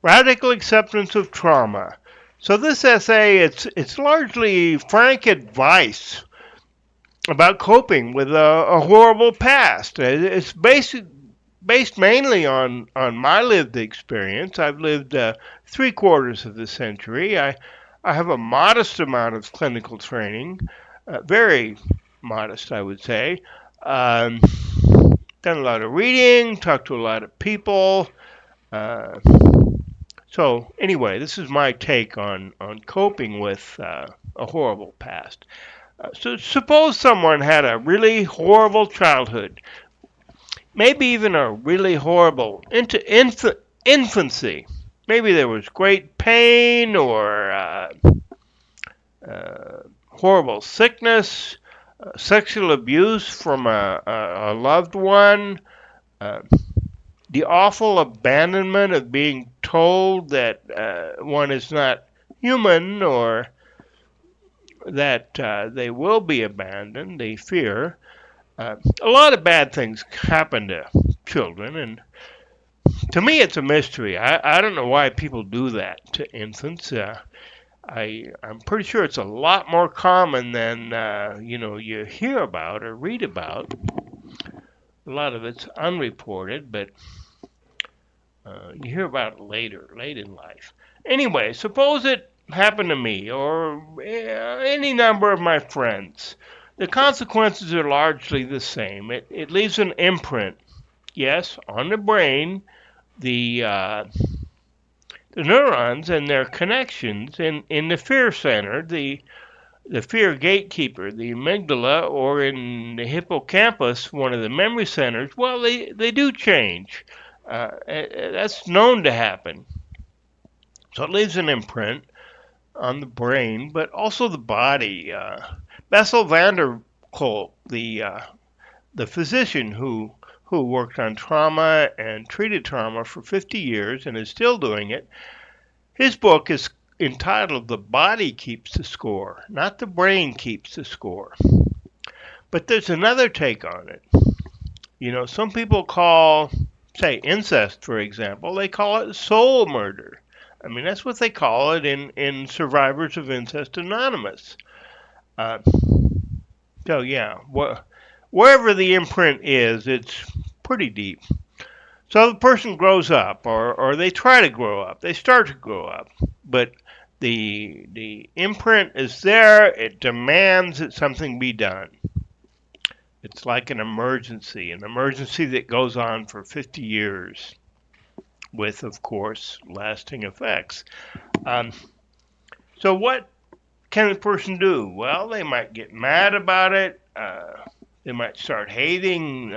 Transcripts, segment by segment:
Radical acceptance of trauma. So this essay, it's largely frank advice about coping with a horrible past. It's based mainly on my lived experience. I've lived 3/4 of the century. I have a modest amount of clinical training, very modest, I would say. Um, Done a lot of reading, talked to a lot of people. Uh, so anyway, this is my take on coping with a horrible past. So suppose someone had a really horrible childhood, maybe even a really horrible infancy. Maybe there was great pain or horrible sickness, sexual abuse from a loved one, uh, the awful abandonment of being told that one is not human or that they will be abandoned, they fear. A lot of bad things happen to children, and to me, it's a mystery. I don't know why people do that to infants. I'm pretty sure it's a lot more common than you hear about or read about. A lot of it's unreported, but you hear about it later, late in life. Anyway, suppose it happened to me or any number of my friends. The consequences are largely the same. It leaves an imprint, yes, on the brain, the neurons and their connections in the fear center, the fear gatekeeper, the amygdala, or in the hippocampus, one of the memory centers. Well, they do change. That's known to happen. So it leaves an imprint on the brain, but also the body. Bessel van der Kolk, the physician who worked on trauma and treated trauma for 50 years and is still doing it, his book is entitled The Body Keeps the Score, not the brain keeps the score. But there's another take on it. Some people call, say, incest, for example, they call it soul murder. I mean, that's what they call it in Survivors of Incest Anonymous. Uh, so, yeah, wherever the imprint is, it's pretty deep. So the person grows up, or they try to grow up. They start to grow up, but the imprint is there. It demands that something be done. It's like an emergency that goes on for 50 years, with, of course, lasting effects. Um, so what can the person do? Well, they might get mad about it. They might start hating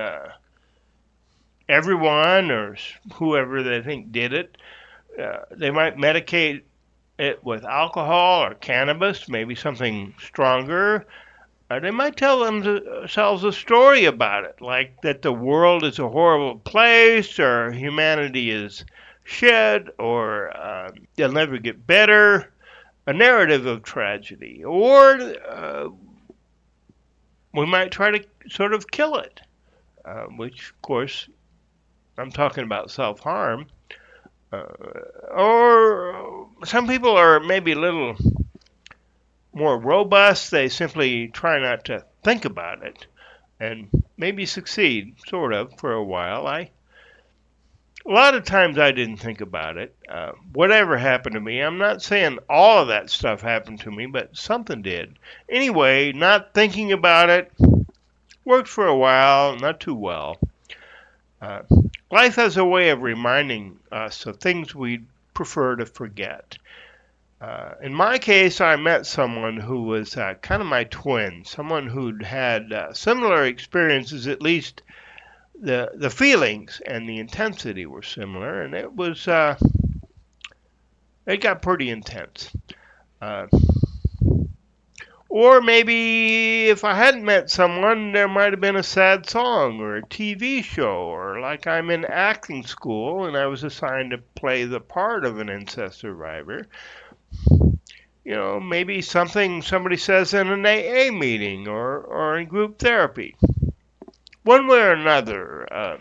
everyone or whoever they think did it. They might medicate it with alcohol or cannabis, maybe something stronger. They might tell themselves a story about it, like that the world is a horrible place, or humanity is shit, or they'll never get better. A narrative of tragedy. Or we might try to sort of kill it, which, of course, I'm talking about self harm. Uh, or some people are maybe a little more robust. They simply try not to think about it and maybe succeed, sort of, for a while. A lot of times I didn't think about it. Whatever happened to me, I'm not saying all of that stuff happened to me, but something did. Anyway, not thinking about it worked for a while, not too well. Uh, Life has a way of reminding us of things we'd prefer to forget. In my case, I met someone who was kind of my twin, someone who'd had similar experiences, at least the feelings and the intensity were similar, and it got pretty intense. Uh, or maybe if I hadn't met someone, there might have been a sad song or a TV show, or like I'm in acting school and I was assigned to play the part of an incest survivor. Maybe something somebody says in an AA meeting or in group therapy. One way or another,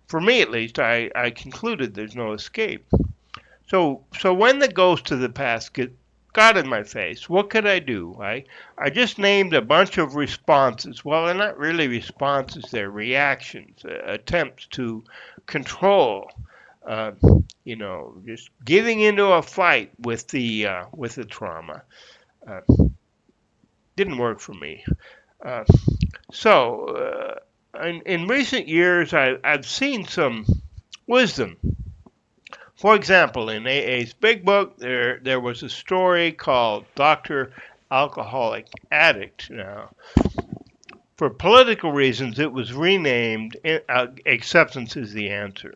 for me at least, I concluded there's no escape. So when the ghost of the past got in my face, what could I do? I just named a bunch of responses. Well, they're not really responses; they're reactions, attempts to control. Uh, just giving into a fight with the trauma uh, didn't work for me. Uh, in recent years, I've seen some wisdom. For example, in AA's big book, there was a story called Doctor Alcoholic Addict. Now, for political reasons, it was renamed Acceptance is the Answer.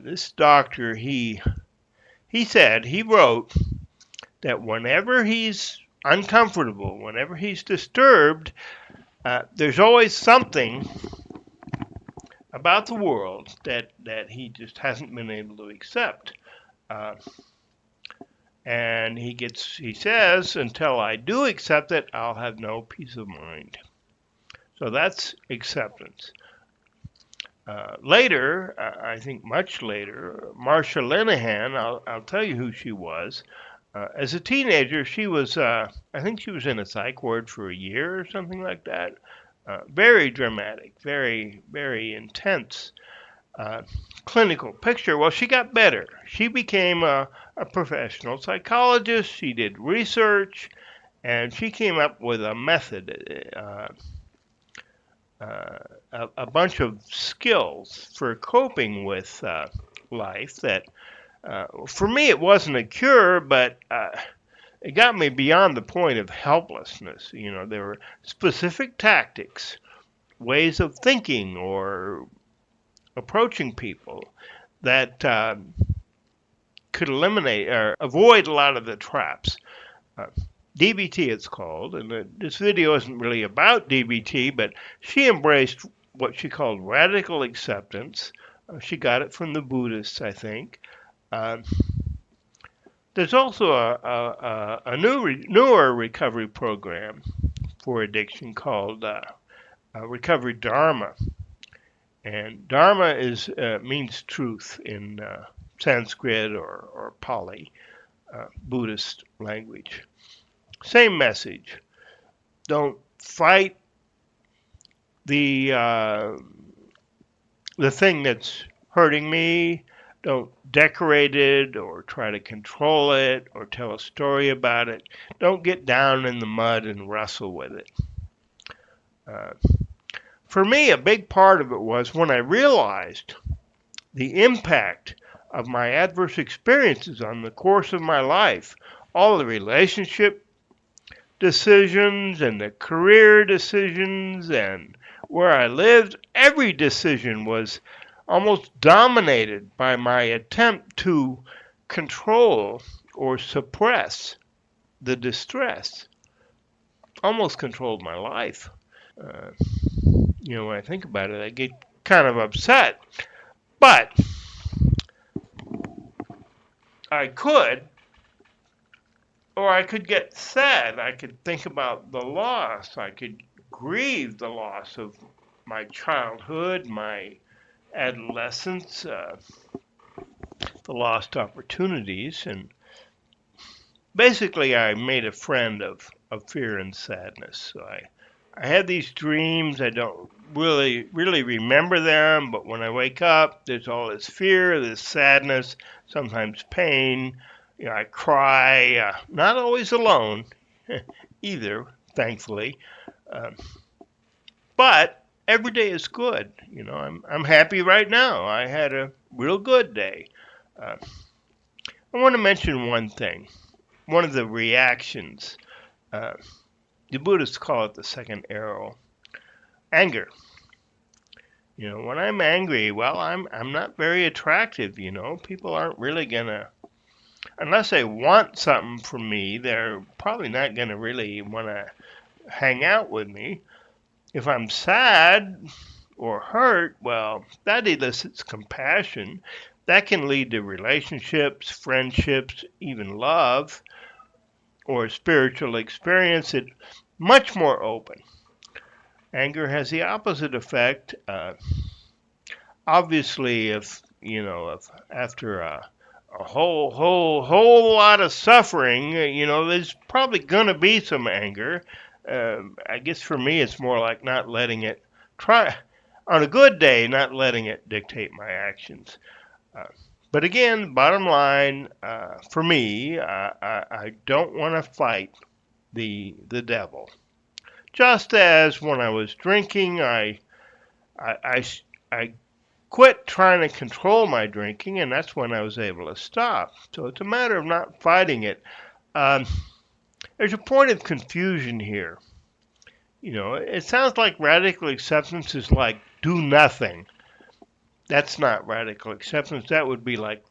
This doctor, he wrote that whenever he's uncomfortable, whenever he's disturbed, there's always something about the world that he just hasn't been able to accept. Uh, and he says, until I do accept it, I'll have no peace of mind. So that's acceptance. Later, I think much later, Marsha Linehan, I'll tell you who she was. As a teenager, I think she was in a psych ward for a year or something like that. Very dramatic, very, very intense uh, clinical picture. Well, she got better. She became a professional psychologist. She did research, and she came up with a method, a bunch of skills for coping with life that, for me, it wasn't a cure, but it got me beyond the point of helplessness. There were specific tactics, ways of thinking or approaching people that could eliminate or avoid a lot of the traps. Uh, DBT it's called, and this video isn't really about DBT, but she embraced what she called radical acceptance. She got it from the Buddhists, I think. Uh, there's also a newer recovery program for addiction called Recovery Dharma. And Dharma means truth in Sanskrit or Pali, Buddhist language. Same message. Don't fight the thing that's hurting me. Don't decorate it or try to control it or tell a story about it. Don't get down in the mud and wrestle with it. Uh, for me, a big part of it was when I realized the impact of my adverse experiences on the course of my life, all the relationship decisions and the career decisions and where I lived, every decision was almost dominated by my attempt to control or suppress the distress. Almost controlled my life. Uh, when I think about it, I get kind of upset. But I could, or I could get sad. I could think about the loss. I could grieve the loss of my childhood, my adolescence, the lost opportunities, and basically I made a friend of fear and sadness. So I had these dreams. I don't really remember them, but when I wake up, there's all this fear, this sadness, sometimes pain. I cry, not always alone either, thankfully. Um, but every day is good. I'm happy right now. I had a real good day. Uh, I want to mention one thing. One of the reactions. Uh, the Buddhists call it the second arrow. Anger. When I'm angry, well, I'm not very attractive. People aren't really gonna, unless they want something from me, they're probably not gonna really want to hang out with me. If I'm sad or hurt, well, that elicits compassion. That can lead to relationships, friendships, even love, or spiritual experience. It's much more open. Anger has the opposite effect. Obviously, if after a whole lot of suffering. There's probably gonna be some anger. I guess for me, it's more like not letting it try on a good day, not letting it dictate my actions. Uh, but again, bottom line, for me, I don't want to fight the devil. Just as when I was drinking, I, I, I quit trying to control my drinking, and that's when I was able to stop. So it's a matter of not fighting it. Um, there's a point of confusion here. It sounds like radical acceptance is like do nothing. That's not radical acceptance. That would be like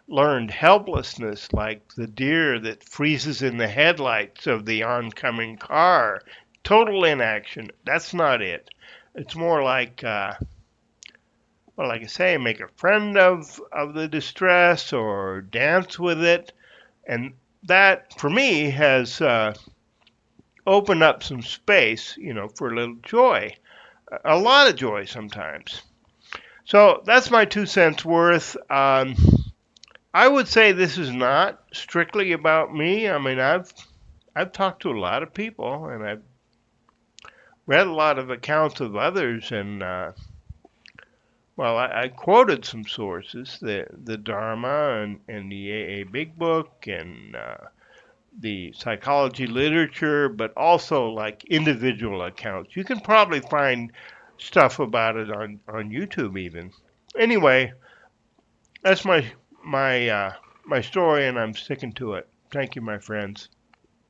learned helplessness, like the deer that freezes in the headlights of the oncoming car. Total inaction. That's not it. It's more like well, like I say, make a friend of the distress or dance with it, and that for me has opened up some space, for a little joy, a lot of joy sometimes. So that's my 2 cents worth. I would say this is not strictly about me. I mean, I've talked to a lot of people, and I've read a lot of accounts of others, and well, I quoted some sources, the Dharma and the AA Big Book and the psychology literature, but also like individual accounts. You can probably find stuff about it on YouTube even. Anyway, that's my story, and I'm sticking to it. Thank you, my friends.